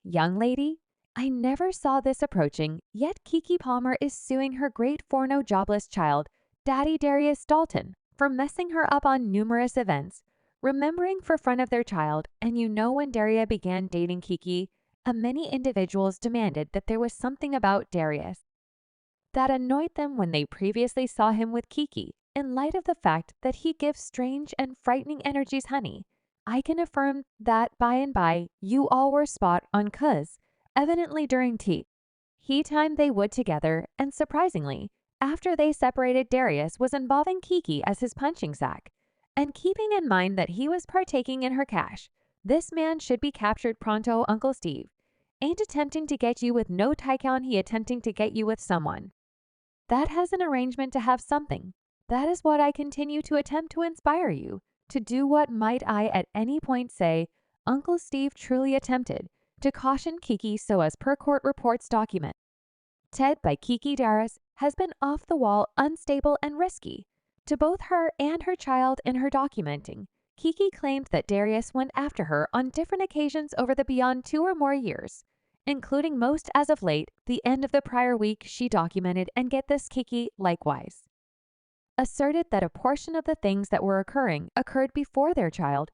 Young lady, I never saw this approaching, yet Keke Palmer is suing her grade 4 no jobless child, Daddy Darius Dalton, for messing her up on numerous events. Remembering for front of their child, and when Daria began dating Keke, many individuals demanded that there was something about Darius that annoyed them when they previously saw him with Keke, in light of the fact that he gives strange and frightening energies. Honey, I can affirm that by and by you all were spot on, cuz evidently during he time they would together, and surprisingly, after they separated, Darius was involving Keke as his punching sack. And keeping in mind that he was partaking in her cash, this man should be captured pronto. Uncle Steve ain't attempting to get you with no tycoon, he attempting to get you with someone that has an arrangement to have something. That is what I continue to attempt to inspire you to do. What might I at any point say Uncle Steve truly attempted to caution Keke, so as per court reports document. Ted by Keke Darius has been off the wall, unstable, and risky to both her and her child. In her documenting, Keke claimed that Darius went after her on different occasions over the beyond 2 or more years, including most as of late, the end of the prior week. She documented, and get this, Keke likewise asserted that a portion of the things that were occurred before their child.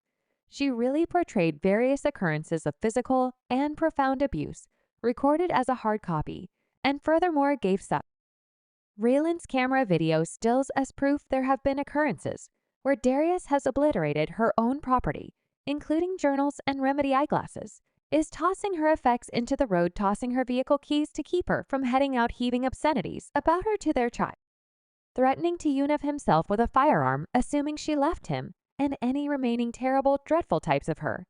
She really portrayed various occurrences of physical and profound abuse, recorded as a hard copy, and furthermore gave surveillance camera video stills as proof. There have been occurrences where Darius has obliterated her own property, including journals and remedy eyeglasses, is tossing her effects into the road, tossing her vehicle keys to keep her from heading out, heaving obscenities about her to their child, threatening to unif himself with a firearm, assuming she left him, and any remaining terrible, dreadful types of her.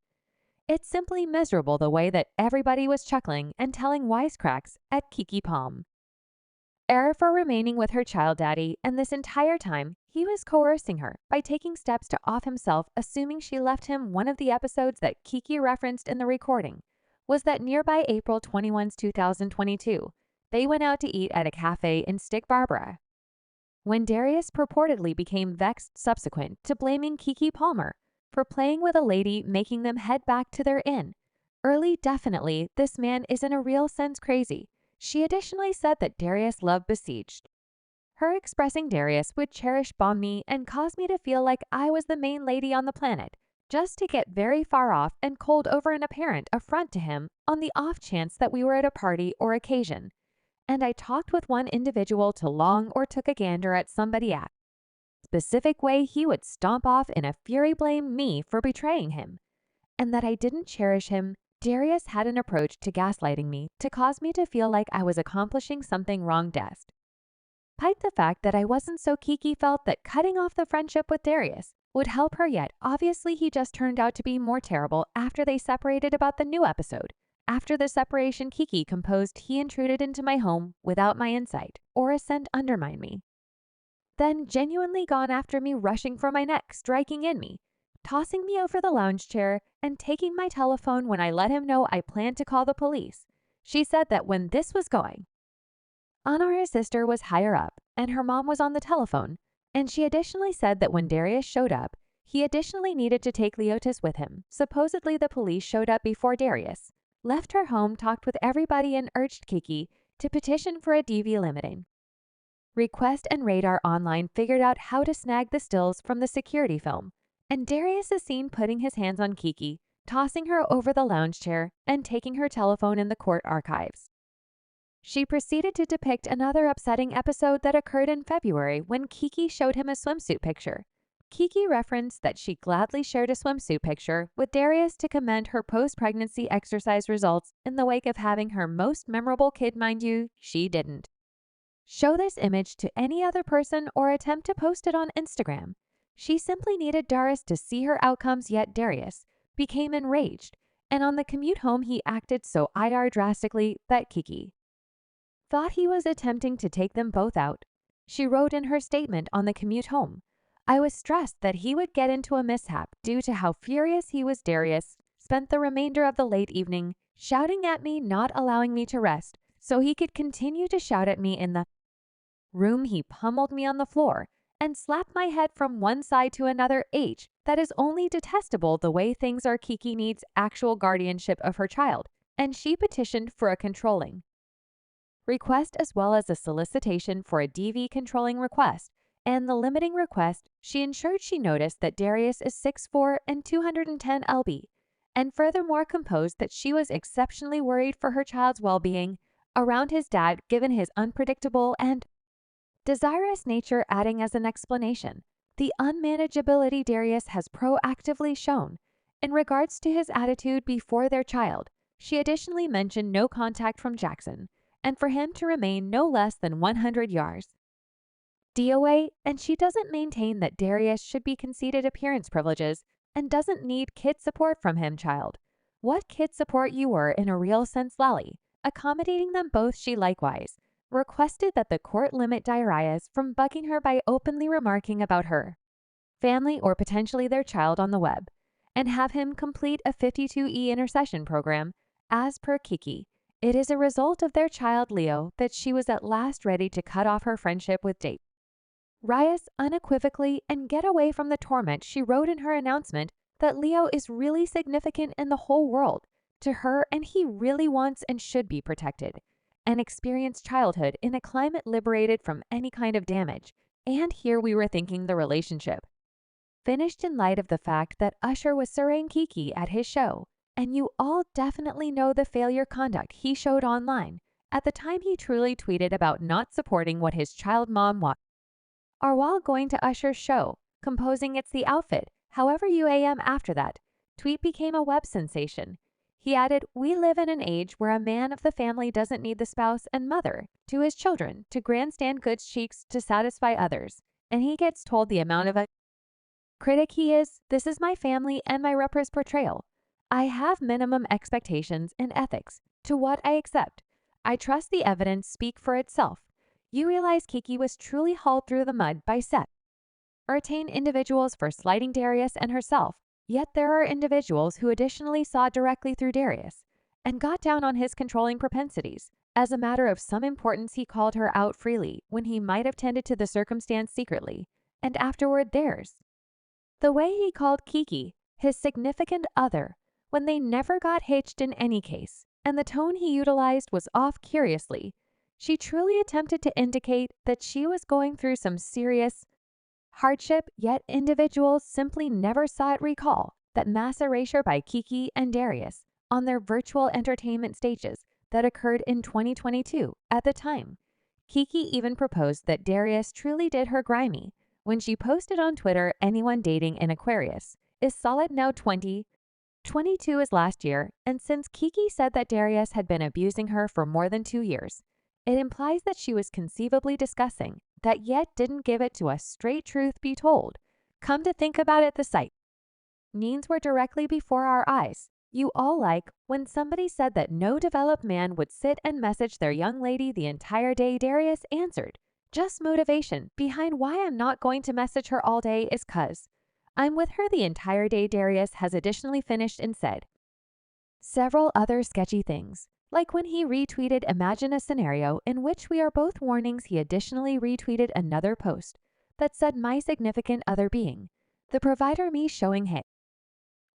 It's simply miserable the way that everybody was chuckling and telling wisecracks at Keke Palm. Error for remaining with her child daddy, and this entire time, he was coercing her by taking steps to off himself, assuming she left him. One of the episodes that Keke referenced in the recording was that nearby April 21, 2022, they went out to eat at a cafe in Stick Barbara, when Darius purportedly became vexed subsequent to blaming Keke Palmer for playing with a lady, making them head back to their inn early. Definitely, this man is in a real sense crazy. She additionally said that Darius' love besieged her, expressing Darius would cherish bomb me and cause me to feel like I was the main lady on the planet, just to get very far off and cold over an apparent affront to him on the off chance that we were at a party or occasion. And I talked with one individual to long or took a gander at somebody at specific way he would stomp off in a fury, blame me for betraying him, and that I didn't cherish him. Darius had an approach to gaslighting me to cause me to feel like I was accomplishing something wrong. Despite the fact that I wasn't, so Keke felt that cutting off the friendship with Darius would help her, yet obviously he just turned out to be more terrible after they separated. About the new episode, after the separation, Keke composed, he intruded into my home without my insight or assent, undermined me, then genuinely gone after me, rushing for my neck, striking in me, tossing me over the lounge chair, and taking my telephone. When I let him know I planned to call the police, she said that when this was going on, her sister was higher up and her mom was on the telephone, and she additionally said that when Darius showed up, he additionally needed to take Leotis with him. Supposedly the police showed up before Darius left her home, talked with everybody, and urged Keke to petition for a DV limiting request, and Radar Online figured out how to snag the stills from the security film, and Darius is seen putting his hands on Keke, tossing her over the lounge chair, and taking her telephone in the court archives. She proceeded to depict another upsetting episode that occurred in February when Keke showed him a swimsuit picture. Keke referenced that she gladly shared a swimsuit picture with Darius to commend her post-pregnancy exercise results in the wake of having her most memorable kid. Mind you, she didn't show this image to any other person or attempt to post it on Instagram. She simply needed Darius to see her outcomes, yet Darius became enraged, and on the commute home he acted so drastically that Keke thought he was attempting to take them both out. She wrote in her statement on the commute home, I was stressed that he would get into a mishap due to how furious he was. Darius spent the remainder of the late evening shouting at me, not allowing me to rest so he could continue to shout at me in the room. He pummeled me on the floor and slapped my head from one side to another. That is only detestable the way things are. Keke needs actual guardianship of her child. and she petitioned for a controlling request as well as a solicitation for a DV controlling request, and the limiting request, she ensured she noticed that Darius is 6'4" and 210 lb, and furthermore composed that she was exceptionally worried for her child's well-being around his dad given his unpredictable and desirous nature, adding as an explanation, the unmanageability Darius has proactively shown in regards to his attitude before their child. She additionally mentioned no contact from Jackson, and for him to remain no less than 100 yards DOA, and she doesn't maintain that Darius should be conceded appearance privileges and doesn't need kid support from him child. What kid support you were in a real sense Lally, accommodating them both. She likewise requested that the court limit Darius from bugging her by openly remarking about her family or potentially their child on the web, and have him complete a 52E intercession program. As per Keke, it is a result of their child Leo that she was at last ready to cut off her friendship with Darius unequivocally and get away from the torment. She wrote in her announcement that Leo is really significant in the whole world to her, and he really wants and should be protected and experience childhood in a climate liberated from any kind of damage. And here we were thinking the relationship finished in light of the fact that Usher was surveying Keke at his show, and you all definitely know the failure conduct he showed online. At the time, he truly tweeted about not supporting what his child mom wanted or while going to Usher's show, composing "It's the outfit." However, UAM after that tweet became a web sensation. He added, "We live in an age where a man of the family doesn't need the spouse and mother to his children to grandstand good cheeks to satisfy others, and he gets told the amount of a critic he is. This is my family and my rapper's portrayal. I have minimum expectations and ethics to what I accept. I trust the evidence speak for itself." You realize Keke was truly hauled through the mud by certain individuals for slighting Darius and herself, yet there are individuals who additionally saw directly through Darius and got down on his controlling propensities. As a matter of some importance, he called her out freely when he might have tended to the circumstance secretly, and afterward theirs. The way he called Keke his significant other when they never got hitched in any case, and the tone he utilized was off curiously. She truly attempted to indicate that she was going through some serious hardship, yet individuals simply never saw it. Recall that mass erasure by Keke and Darius on their virtual entertainment stages that occurred in 2022. At the time, Keke even proposed that Darius truly did her grimy when she posted on Twitter, "Anyone dating an Aquarius is solid now." 2022 is last year, and since Keke said that Darius had been abusing her for more than 2 years, it implies that she was conceivably discussing that, yet didn't give it to us. Straight truth be told, come to think about it, the sight needs were directly before our eyes. You all like when somebody said that no developed man would sit and message their young lady the entire day. Darius answered, "Just motivation behind why I'm not going to message her all day is 'cause I'm with her the entire day." Darius has additionally finished and said several other sketchy things, like when he retweeted "Imagine a scenario in which we are both warnings." He additionally retweeted another post that said, "My significant other being the provider, me showing hey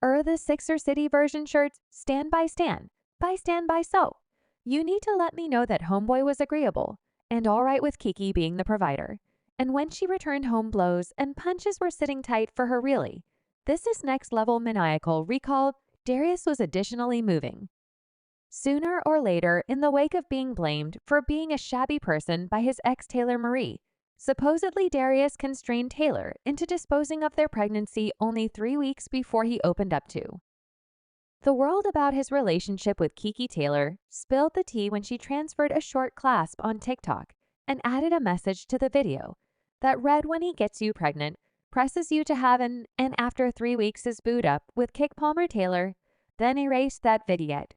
the Sixer City version shirts, stand by stand by so. You need to let me know that homeboy was agreeable and all right with Keke being the provider." And when she returned home, blows and punches were sitting tight for her. Really, this is next level maniacal. Recall, Darius was additionally moving sooner or later in the wake of being blamed for being a shabby person by his ex Taylor Marie. Supposedly, Darius constrained Taylor into disposing of their pregnancy only 3 weeks before he opened up to the world about his relationship with Keke. Taylor spilled the tea when she transferred a short clasp on TikTok and added a message to the video that read, "When he gets you pregnant, presses you to have and after 3 weeks is booed up with Keke Palmer." Taylor then erased that vignette,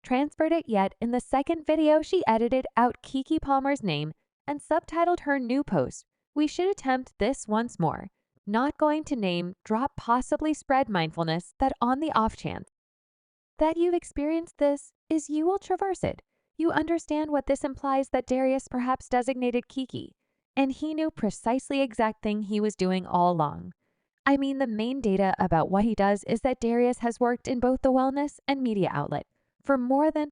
transferred it, yet in the second video she edited out Keke Palmer's name and subtitled her new post, "We should attempt this once more. Not going to name drop, possibly spread mindfulness that on the off chance that you've experienced this is you will traverse it. You understand what this implies, that Darius perhaps designated Keke, and he knew precisely exact thing he was doing all along. I mean, the main data about what he does is that Darius has worked in both the wellness and media outlet For more than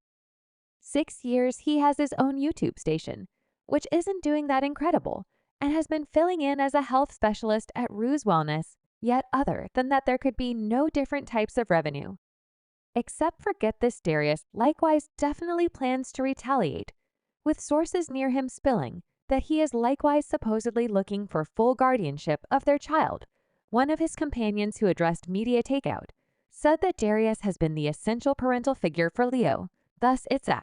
6 years, he has his own YouTube station, which isn't doing that incredible, and has been filling in as a health specialist at Ruse Wellness, yet other than that there could be no different types of revenue. Except for get this, Darius likewise definitely plans to retaliate, with sources near him spilling that he is likewise supposedly looking for full guardianship of their child. One of his companions who addressed media takeout said that Darius has been the essential parental figure for Leo, thus it's a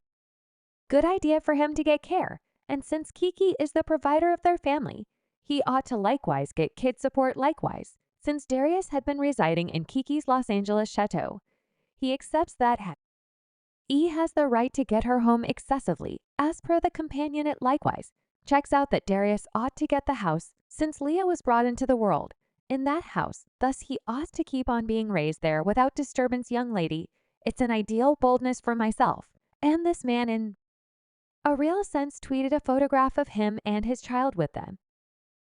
good idea for him to get care, and since Keke is the provider of their family, he ought to likewise get kid support likewise, since Darius had been residing in Keke's Los Angeles chateau. He accepts that he has the right to get her home excessively, as per the companion it likewise checks out that Darius ought to get the house since Leah was brought into the world in that house, thus he ought to keep on being raised there without disturbance. Young lady, it's an ideal boldness for myself, and this man in a real sense tweeted a photograph of him and his child with them.